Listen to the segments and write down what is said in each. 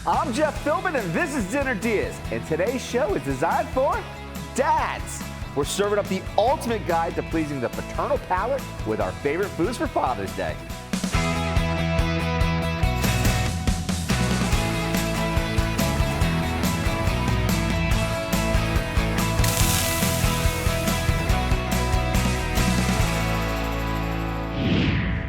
I'm Jeff Philbin, and this is Dinner DeeAs. And today's show is designed for dads. We're serving up the ultimate guide to pleasing the paternal palate with our favorite foods for Father's Day.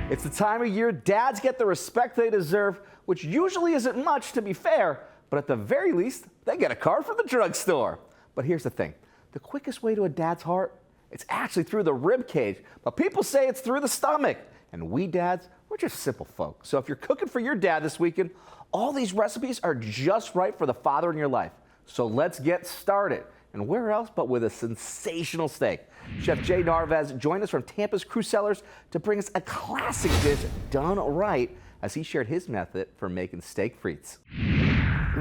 It's the time of year dads get the respect they deserve, which usually isn't much, to be fair, but at the very least, they get a card from the drugstore. But here's the thing. The quickest way to a dad's heart, it's actually through the rib cage, but people say it's through the stomach. And we dads, we're just simple folk. So if you're cooking for your dad this weekend, all these recipes are just right for the father in your life. So let's get started. And where else but with a sensational steak. Chef Jay Narvez joined us from Tampa's Crew Cellars to bring us a classic dish done right as he shared his method for making steak frites.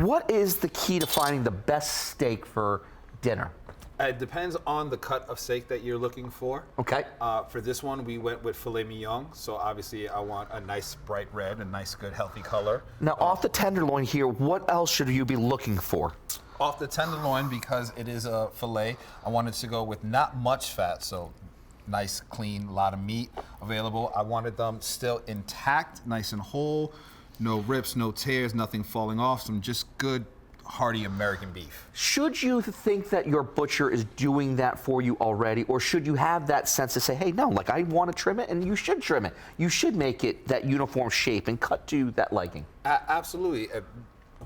What is the key to finding the best steak for dinner? It depends on the cut of steak that you're looking for. Okay. For this one, we went with filet mignon. So obviously, I want a nice bright red, a nice, good, healthy color. Now, off the tenderloin here, what else should you be looking for? Off the tenderloin, because it is a filet, I wanted to go with not much fat, so nice, clean, a lot of meat available. I wanted them still intact, nice and whole, no rips, no tears, nothing falling off, some just good, hearty American beef. Should you think that your butcher is doing that for you already, or should you have that sense to say, hey, no, like I want to trim it, and you should trim it. You should make it that uniform shape and cut to that liking. Absolutely.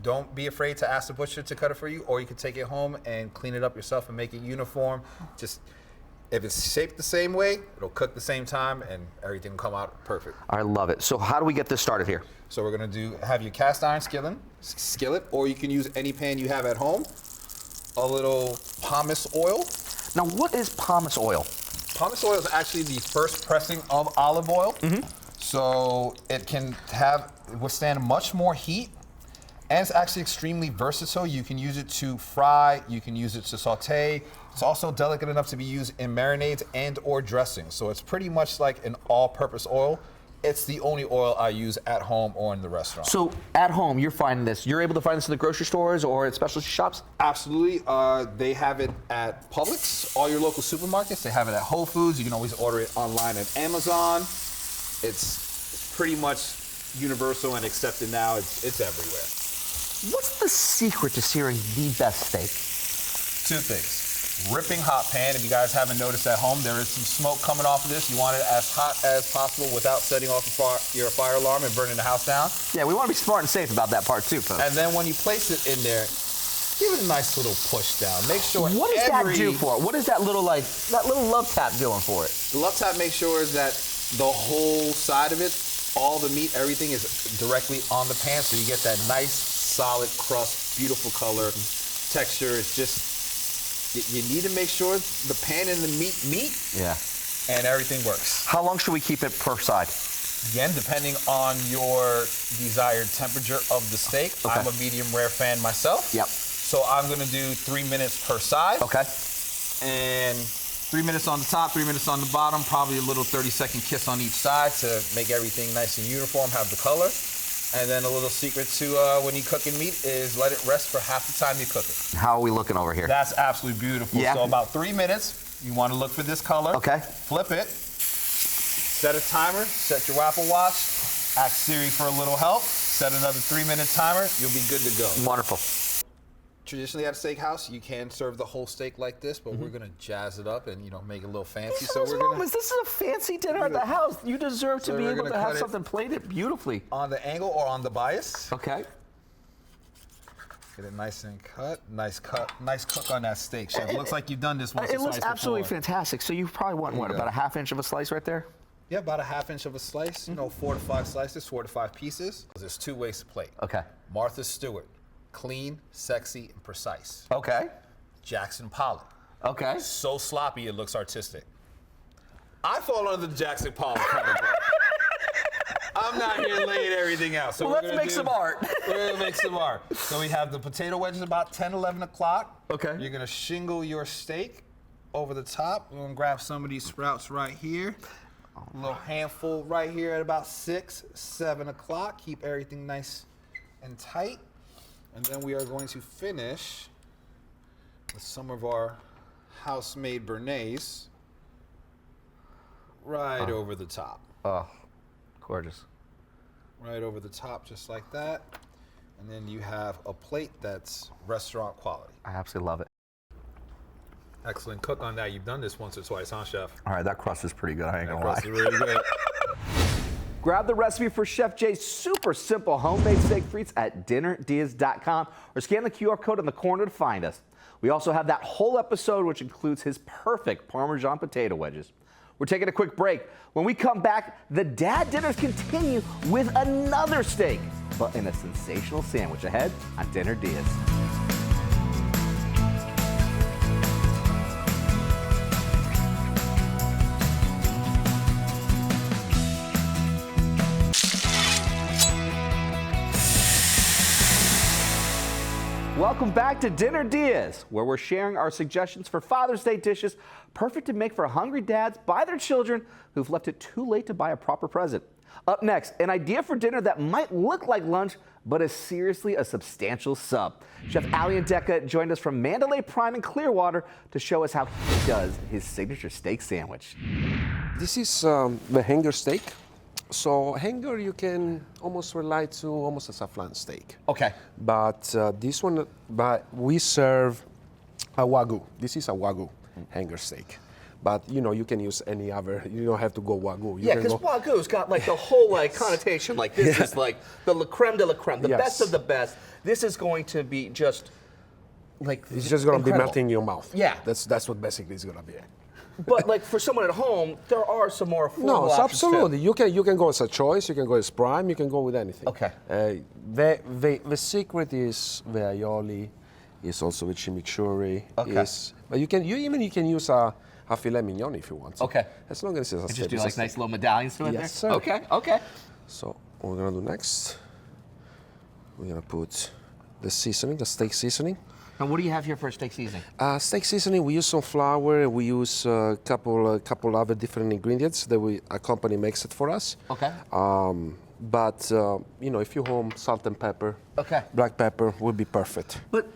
Don't be afraid to ask the butcher to cut it for you, or you can take it home and clean it up yourself and make it uniform. Just, if it's shaped the same way, it'll cook the same time and everything will come out perfect. I love it. So how do we get this started here? So we're gonna have your cast iron skillet, or you can use any pan you have at home. A little pumice oil. Now, what is pumice oil? Pumice oil is actually the first pressing of olive oil. So it can withstand much more heat. And it's actually extremely versatile. You can use it to fry, you can use it to saute. It's also delicate enough to be used in marinades and or dressings. So it's pretty much like an all-purpose oil. It's the only oil I use at home or in the restaurant. So at home, you're finding this. You're able to find this in the grocery stores or at specialty shops? Absolutely. They have it at Publix, all your local supermarkets. They have it at Whole Foods. You can always order it online at Amazon. It's pretty much universal and accepted now. It's everywhere. What's the secret to searing the best steak? Two things. Ripping hot pan. If you guys haven't noticed at home, there is some smoke coming off of this. You want it as hot as possible without setting off your fire alarm and burning the house down. Yeah, we want to be smart and safe about that part too, folks. And then when you place it in there, give it a nice little push down. Make sure what does that do for it? What is that little love tap doing for it? The love tap makes sure is that the whole side of it, all the meat, everything is directly on the pan, so you get that nice, solid crust, beautiful color, texture. It's just, you need to make sure the pan and the meat meet, and everything works. How long should we keep it per side? Again, depending on your desired temperature of the steak. Okay. I'm a medium rare fan myself. Yep. So I'm gonna do 3 minutes per side. Okay. And 3 minutes on the top, 3 minutes on the bottom, probably a little 30-second kiss on each side to make everything nice and uniform, have the color. And then a little secret to when you cooking meat is let it rest for half the time you cook it. How are we looking over here? That's absolutely beautiful. Yeah. So about 3 minutes, you want to look for this color. Okay. Flip it. Set a timer, set your Apple Watch, ask Siri for a little help, set another 3-minute timer, you'll be good to go. Wonderful. Traditionally at a steakhouse, you can serve the whole steak like this, but we're gonna jazz it up and make it a little fancy. So we're gonna. This is a fancy dinner at the house. You deserve to be able to have something plated beautifully. On the angle or on the bias. Okay. Get it nice and cut. Nice cook on that steak, Chef. It looks like you've done this once or twice. It looks absolutely before. fantastic. So you probably want about a half-inch of a slice right there? Yeah, about a half-inch of a slice. 4 to 5 slices, 4 to 5 pieces. There's 2 ways to plate. Okay. Martha Stewart. Clean, sexy, and precise. Okay. Jackson Pollock. Okay. So sloppy it looks artistic. I fall under the Jackson Pollock category. I'm not here laying everything out. So let's make some art. We're gonna make some art. So we have the potato wedges about 10, 11 o'clock. Okay. You're gonna shingle your steak over the top. We're gonna grab some of these sprouts right here. A little handful right here at about 6, 7 o'clock. Keep everything nice and tight. And then we are going to finish with some of our house-made béarnaise right over the top. Oh, gorgeous. Right over the top, just like that. And then you have a plate that's restaurant quality. I absolutely love it. Excellent cook on that. You've done this once or twice, huh, Chef? All right, that crust is pretty good. I ain't That gonna lie. crust is really good. Grab the recipe for Chef Jay's super simple homemade steak frites at dinnerdeas.com or scan the QR code in the corner to find us. We also have that whole episode, which includes his perfect Parmesan potato wedges. We're taking a quick break. When we come back, the dad dinners continue with another steak, but in a sensational sandwich ahead on Dinner Diaz. Welcome back to Dinner Diaz, where we're sharing our suggestions for Father's Day dishes perfect to make for hungry dads by their children who've left it too late to buy a proper present. Up next, an idea for dinner that might look like lunch, but is seriously a substantial sub. Chef Ali and Decca joined us from Mandalay Prime in Clearwater to show us how he does his signature steak sandwich. This is the hanger steak. So hanger you can almost rely to almost as a flan steak. Okay. But this one, we serve a Wagyu. This is a Wagyu hanger steak. But you know, you can use any other, you don't have to go Wagyu. Yeah, because Wagyu's got like the whole like connotation, like this is like the creme de la creme, the best of the best. This is going to be just like it's just gonna incredible. be melting in your mouth. Yeah. That's what basically is gonna be. But like for someone at home, there are some more affordable No, it's options absolutely. too. You can go as a choice. You can go as prime. You can go with anything. Okay. The secret is the aioli, is also with chimichurri. Okay. But you can use a filet mignon if you want to. Okay. As long as it's a And just do stable like steak. nice little medallions to it there? Yes, sir. Okay, okay. So what we're gonna do next, we're gonna put the seasoning, the steak seasoning. Now what do you have here for steak seasoning? Steak seasoning, we use some flour, we use a couple other different ingredients that a company makes it for us. Okay. But you know, if you home, salt and pepper, Okay. black pepper would be perfect. But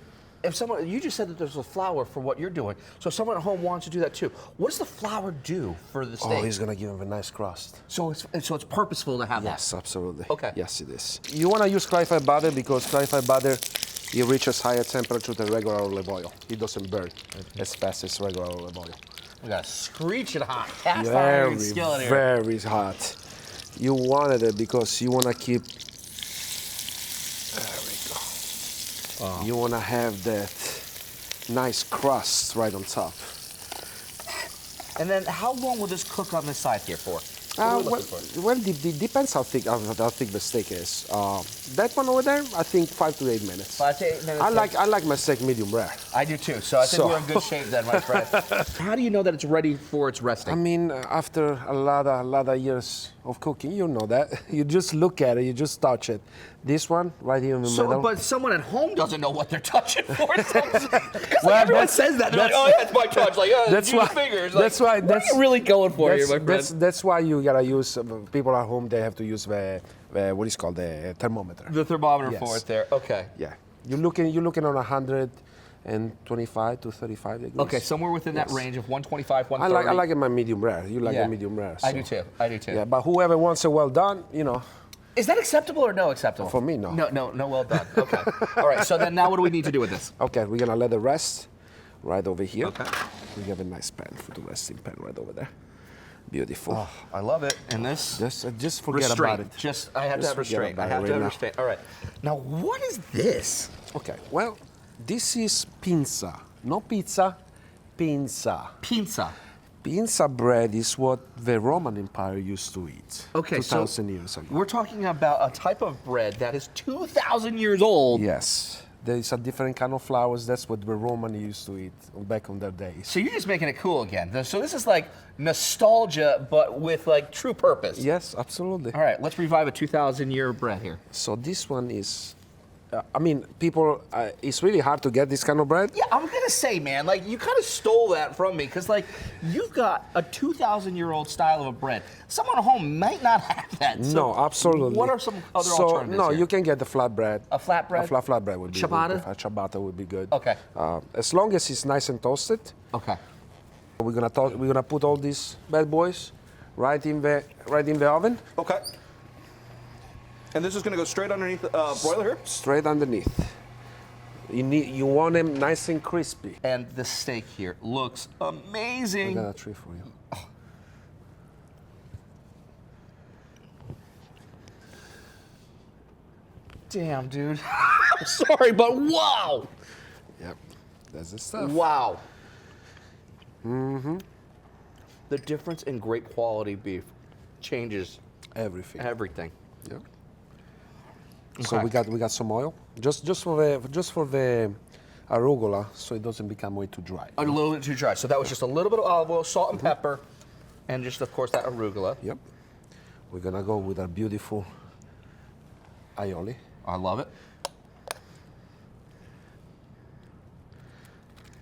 if someone, you just said that there's a flour for what you're doing. So if someone at home wants to do that too, what does the flour do for the steak? Oh, he's gonna give him a nice crust. So it's purposeful to have Yes, absolutely. Okay. Yes, it is. You wanna use clarified butter because clarified butter, it reaches higher temperature than regular olive oil. It doesn't burn as fast as regular olive oil. that. We got a screeching hot cast iron skillet here. Very hot. You wanted it because you wanna keep. There we go. Oh. You wanna have that nice crust right on top. And then how long will this cook on this side here for? What are we looking for? Well, it depends how thick the steak is. That one over there, I think 5 to 8 minutes. 5 to 8 minutes. I like my steak medium rare. I do too. So I think we're in good shape then, my friend. How do you know that it's ready for its resting? I mean, after a lot of years of cooking, you know that. You just look at it, you just touch it. This one, right here in the middle. But someone at home doesn't know what they're touching for. Everyone says that. They're like, oh yeah, it's my touch. Like, oh, that's use why. fingers. That's like, why. What are you really going for here, my friend? That's why you gotta use. People at home, they have to use the what is called the thermometer. The thermometer Yes. for it there. Okay. Yeah, you're looking on 125 to 35 degrees. Okay, somewhere within that range of 125, I 130. like it my medium rare. You like it medium rare. I so. do too. I do too. Yeah, but whoever wants it well done, you know. Is that acceptable or no acceptable? For me, no. No, well done. Okay. All right, so then now what do we need to do with this? Okay, we're gonna let it rest right over here. Okay. We have a nice pan for the resting pan right over there. Beautiful. Oh, I love it. And this? Just forget restraint. about it. I have to have forget restraint. about I it have to right have now. restraint. All right. Now, what is this? Okay, well, this is pinza. Not pizza, pinza. Pizza. Pinza bread is what the Roman Empire used to eat. Okay, 2,000 years ago. We're talking about a type of bread that is 2,000 years old. Yes. There is a different kind of flours. That's what the Roman used to eat back on their days. So you're just making it cool again. So this is like nostalgia, but with like true purpose. Yes, absolutely. All right, let's revive a 2,000-year bread here. So this one is I mean, people, it's really hard to get this kind of bread. Yeah, I'm gonna say, man, like you kind of stole that from me, because like you've got a 2,000-year-old style of a bread. Someone at home might not have that. So No, absolutely. What are some other alternatives? No, here? you can get the flatbread. A flatbread? A flatbread would be Ciabatta? good. A ciabatta would be good. Okay. As long as it's nice and toasted. Okay. We're gonna put all these bad boys right in the oven. Okay. And this is gonna go straight underneath the broiler here? Straight underneath. You want them nice and crispy. And the steak here looks amazing. I got a tree for you. Oh. Damn, dude. I'm sorry, but wow. Yep, that's the stuff. Wow. Mm-hmm. The difference in great quality beef changes Everything. everything. Yep. So Okay. we got some oil, just for the arugula, so it doesn't become way too dry. A little bit too dry. So that was just a little bit of olive oil, salt and pepper, and just, of course, that arugula. Yep. We're gonna go with our beautiful aioli. I love it.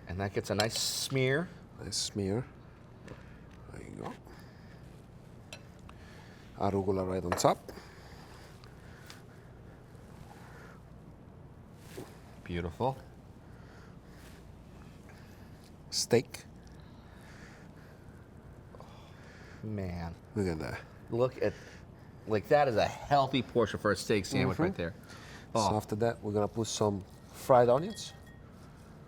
And that gets a nice smear. Nice smear. There you go. Arugula right on top. Beautiful. Steak. Man, Look at that. look at, like that is a healthy portion for a steak sandwich right there. So after that, we're gonna put some fried onions,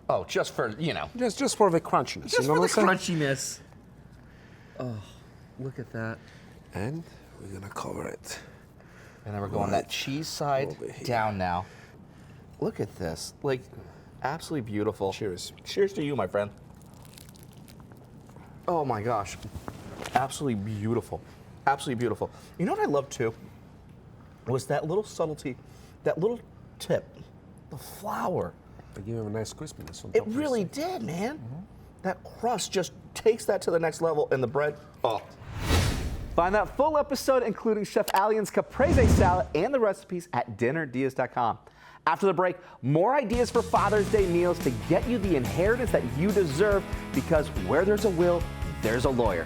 Oh, just for, you know, just for the crunchiness. just you know for what the I'm saying? crunchiness. Oh, look at that. And we're gonna cover it. And then we're going that cheese side over here. down now. Look at this. Like, absolutely beautiful. Cheers. Cheers to you, my friend. Oh my gosh. Absolutely beautiful. Absolutely beautiful. You know what I love too? Was that little subtlety, that little tip, the flour. To give him a nice crispiness on top. It of the really steak. did, man. That crust just takes that to the next level, and the bread, oh. Find that full episode, including Chef Alien's caprese salad and the recipes at dinnerdeas.com. After the break, more ideas for Father's Day meals to get you the inheritance that you deserve, because where there's a will, there's a lawyer.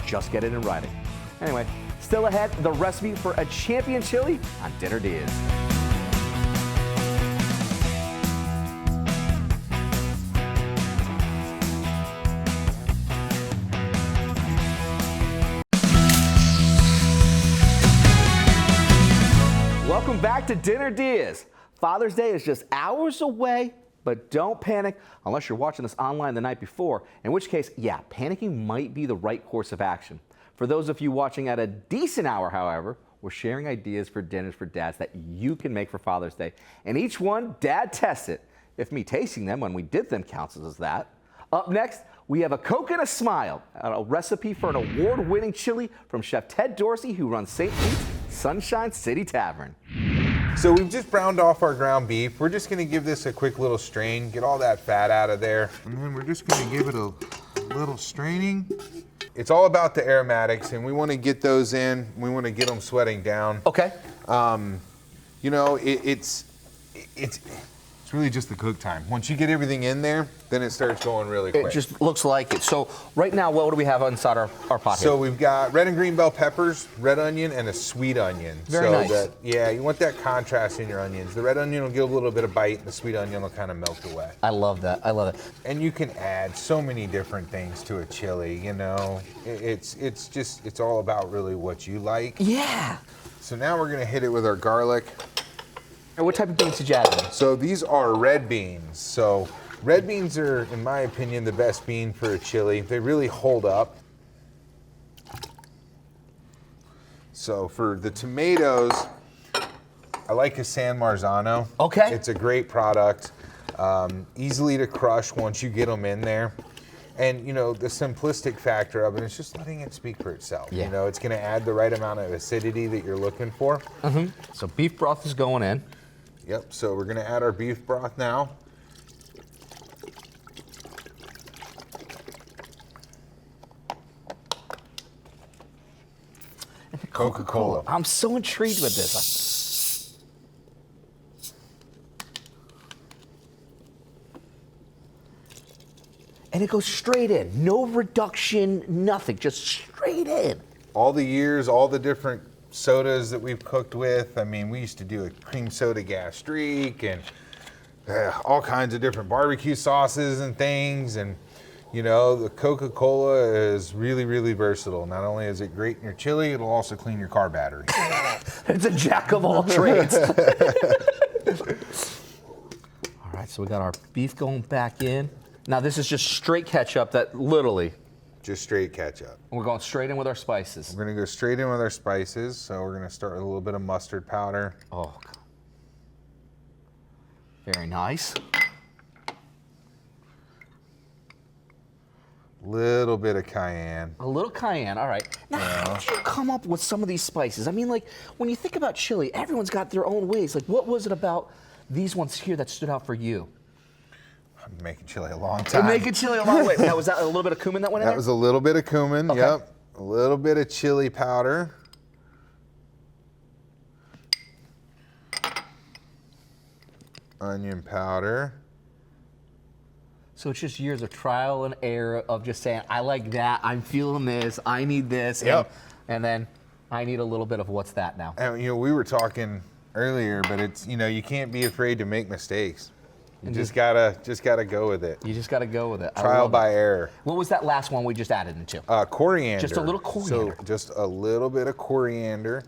Just get it in writing. Anyway, still ahead, the recipe for a champion chili on Dinner Diaz. Welcome back to Dinner Diaz. Father's Day is just hours away, but don't panic unless you're watching this online the night before, in which case, yeah, panicking might be the right course of action. For those of you watching at a decent hour, however, we're sharing ideas for dinners for dads that you can make for Father's Day. And each one, Dad tests it. If me tasting them when we did them counts as that. Up next, we have a Coke and a Smile, a recipe for an award-winning chili from Chef Ted Dorsey, who runs St. Pete's Sunshine City Tavern. So we've just browned off our ground beef. We're just gonna give this a quick little strain, get all that fat out of there. And then we're just gonna give it a little straining. It's all about the aromatics, and we wanna get those in. We wanna get them sweating down. Okay. You know, it's really just the cook time. Once you get everything in there, then it starts going really quick. It just looks like it. So right now, what do we have inside our pot here? So we've got red and green bell peppers, red onion, and a sweet onion. Very so nice. That, yeah, you want that contrast in your onions. The red onion will give a little bit of bite, and the sweet onion will kind of melt away. I love that. I love it. And you can add so many different things to a chili, you know. It's all about really what you like. Yeah. So now we're gonna hit it with our garlic. And what type of beans did you add in? So these are red beans. So red beans are, in my opinion, the best bean for a chili. They really hold up. So for the tomatoes, I like a San Marzano. Okay. It's a great product, easily to crush once you get them in there. And you know, the simplistic factor of it is just letting it speak for itself. Yeah. You know, it's gonna add the right amount of acidity that you're looking for. So beef broth is going in. Yep, so we're gonna add our beef broth now. Coca-Cola. I'm so intrigued with this. And it goes straight in. No reduction, nothing. Just straight in. All the years, all the different sodas that we've cooked with. I mean, we used to do a cream soda gastrique and all kinds of different barbecue sauces and things. And, you know, the Coca-Cola is really, really versatile. Not only is it great in your chili, it'll also clean your car battery. It's a jack of all trades. All right, so we got our beef going back in. Now this is just straight ketchup that literally. Just straight ketchup. We're going straight in with our spices. We're gonna go straight in with our spices. So we're gonna start with a little bit of mustard powder. Oh, very nice. Little bit of cayenne. A little cayenne, all right. Now, how did you come up with some of these spices? I mean, like, when you think about chili, everyone's got their own ways. Like, what was it about these ones here that stood out for you? I've been making chili a long time. Making chili a long way. Now, was that a little bit of cumin that went in That there? was a little bit of cumin, Okay. yep. A little bit of chili powder. Onion powder. So it's just years of trial and error of just saying, I like that, I'm feeling this, I need this, Yep. and then I need a little bit of what's that now. And, you know, we were talking earlier, but it's, you know, you can't be afraid to make mistakes. You just gotta go with it. You just got to go with it. I Trial love by it. error. What was that last one we just added into? Coriander. Just a little coriander. So just a little bit of coriander.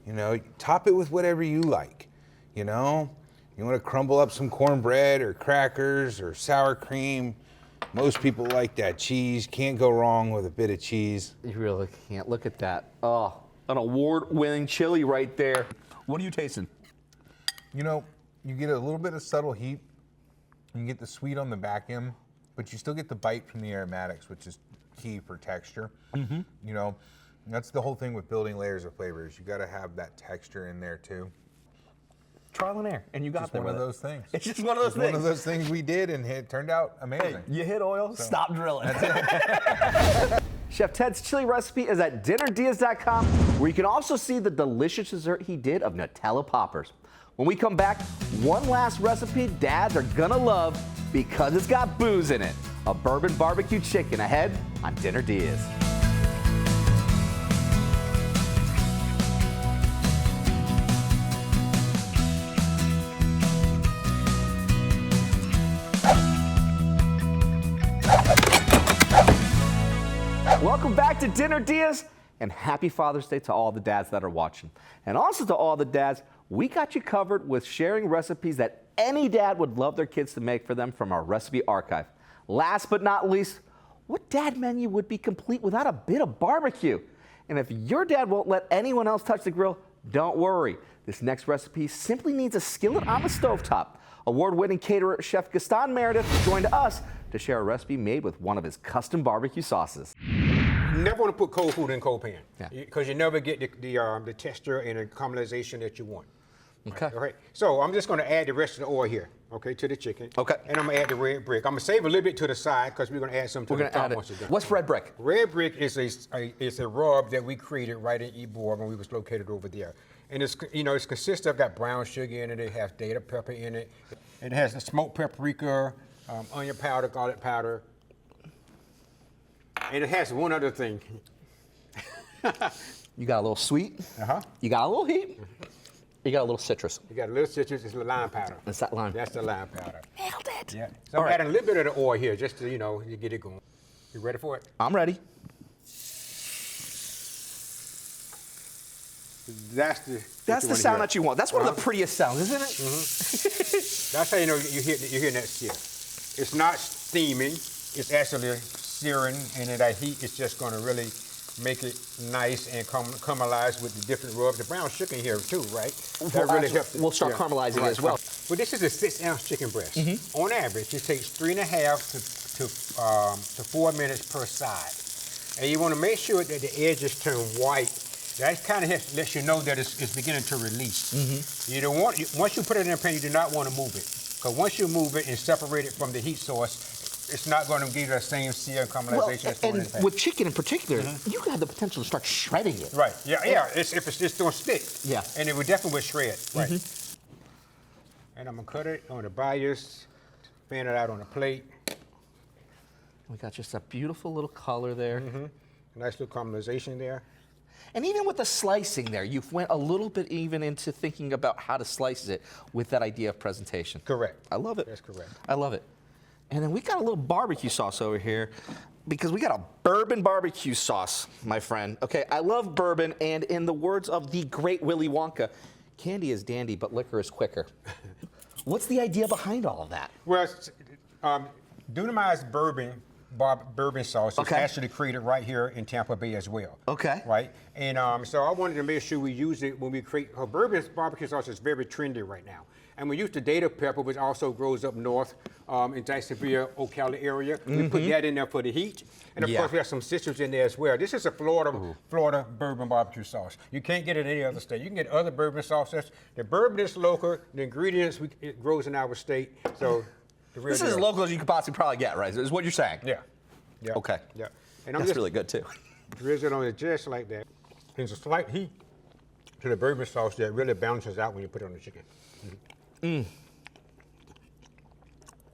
You know, top it with whatever you like. You know, you want to crumble up some cornbread or crackers or sour cream. Most people like that cheese. Can't go wrong with a bit of cheese. You really can't. Look at that. Oh, an award-winning chili right there. What are you tasting? You know, you get a little bit of subtle heat. You get the sweet on the back end, but you still get the bite from the aromatics, which is key for texture. Mm-hmm. You know, that's the whole thing with building layers of flavors. You got to have that texture in there too. Trial and error, and you got Just there one with of it. those things. It's just one of those It's things. one of those things we did, and it turned out amazing. Hey, you hit oil, stop drilling. That's it. Chef Ted's chili recipe is at dinnerdeas.com, where you can also see the delicious dessert he did of Nutella poppers. When we come back, one last recipe dads are gonna love because it's got booze in it. A bourbon barbecue chicken ahead on Dinner Diaz. Welcome back to Dinner Diaz, and happy Father's Day to all the dads that are watching. And also to all the dads, we got you covered with sharing recipes that any dad would love their kids to make for them from our recipe archive. Last but not least, what dad menu would be complete without a bit of barbecue? And if your dad won't let anyone else touch the grill, don't worry. This next recipe simply needs a skillet on the stovetop. Award-winning caterer Chef Gaston Meredith joined us to share a recipe made with one of his custom barbecue sauces. You never want to put cold food in cold pan Yeah. because you never get the texture and the caramelization that you want. Okay. All right. So I'm just going to add the rest of the oil here, okay, to the chicken. Okay. And I'm going to add the red brick. I'm going to save a little bit to the side because we're going to add some to We're the gonna top add it. once it's done. What's red brick? Red brick is a rub that we created right in Ybor when we was located over there. And it's, you know, it consists of got brown sugar in it. It has data pepper in it. It has the smoked paprika, onion powder, garlic powder. And it has one other thing. You got a little sweet. Uh-huh. You got a little heat. You got a little citrus. You got a little citrus, it's the lime powder. That's that lime. That's the lime powder. Nailed it. Yeah. So All I'm right. adding a little bit of the oil here just to, you know, you get it going. You ready for it? I'm ready. That's the That's the sound that you want. That's one of the prettiest sounds, isn't it? That's how you know you're hearing that sear. It's not steaming, it's actually searing, and that heat is just going to really make it nice and caramelize with the different rubs. The brown sugar in here too, right? That really helps. We'll start caramelizing it Right, as well. right. Well, this is a 6-ounce chicken breast. On average, it takes 3.5 to 4 minutes per side. And you want to make sure that the edges turn white. That kind of lets you know that it's beginning to release. You don't want, once you put it in a pan, you do not want to move it. Because once you move it and separate it from the heat source, it's not going to give you the same sear and Well, caramelization that's going in the and pan. with chicken in particular, you have the potential to start shredding it. Right, yeah. If it's just going to stick. Yeah. And it would definitely shred. Right. And I'm going to cut it on the bias, fan it out on a plate. We got just a beautiful little color there. Nice little caramelization there. And even with the slicing there, you went a little bit even into thinking about how to slice it with that idea of presentation. Correct. I love it. That's correct. I love it. And then we got a little barbecue sauce over here because we got a bourbon barbecue sauce, my friend. Okay, I love bourbon, and in the words of the great Willy Wonka, candy is dandy, but liquor is quicker. What's the idea behind all of that? Well, Dunamized bourbon sauce is actually created right here in Tampa Bay as well. Okay. Right? And so I wanted to make sure we use it when we create, bourbon barbecue sauce is very trendy right now. And we use the data pepper, which also grows up north in Jacksonville, Ocala area. We put that in there for the heat. And of course, we have some citrus in there as well. This is a Florida bourbon barbecue sauce. You can't get it in any other state. You can get other bourbon sauces. The bourbon is local. The ingredients, it grows in our state. So the real This is as deal. local as you could possibly probably get, right? Is what you're saying? Yeah. Yeah. Okay. Yeah. And I'm That's just really good, too. drizzle it on it just like that. There's a slight heat to the bourbon sauce that really balances out when you put it on the chicken.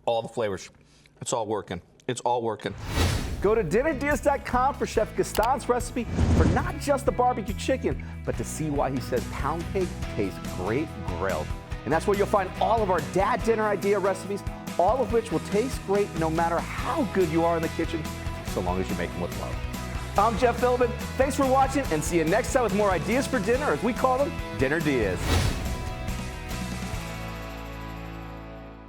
All the flavors. It's all working. It's all working. Go to dinnerdeals.com for Chef Gaston's recipe for not just the barbecue chicken, but to see why he says pound cake tastes great grilled. And that's where you'll find all of our dad dinner idea recipes, all of which will taste great no matter how good you are in the kitchen, so long as you make them with love. I'm Jeff Philbin. Thanks for watching, and see you next time with more ideas for dinner, as we call them, Dinner Diaz.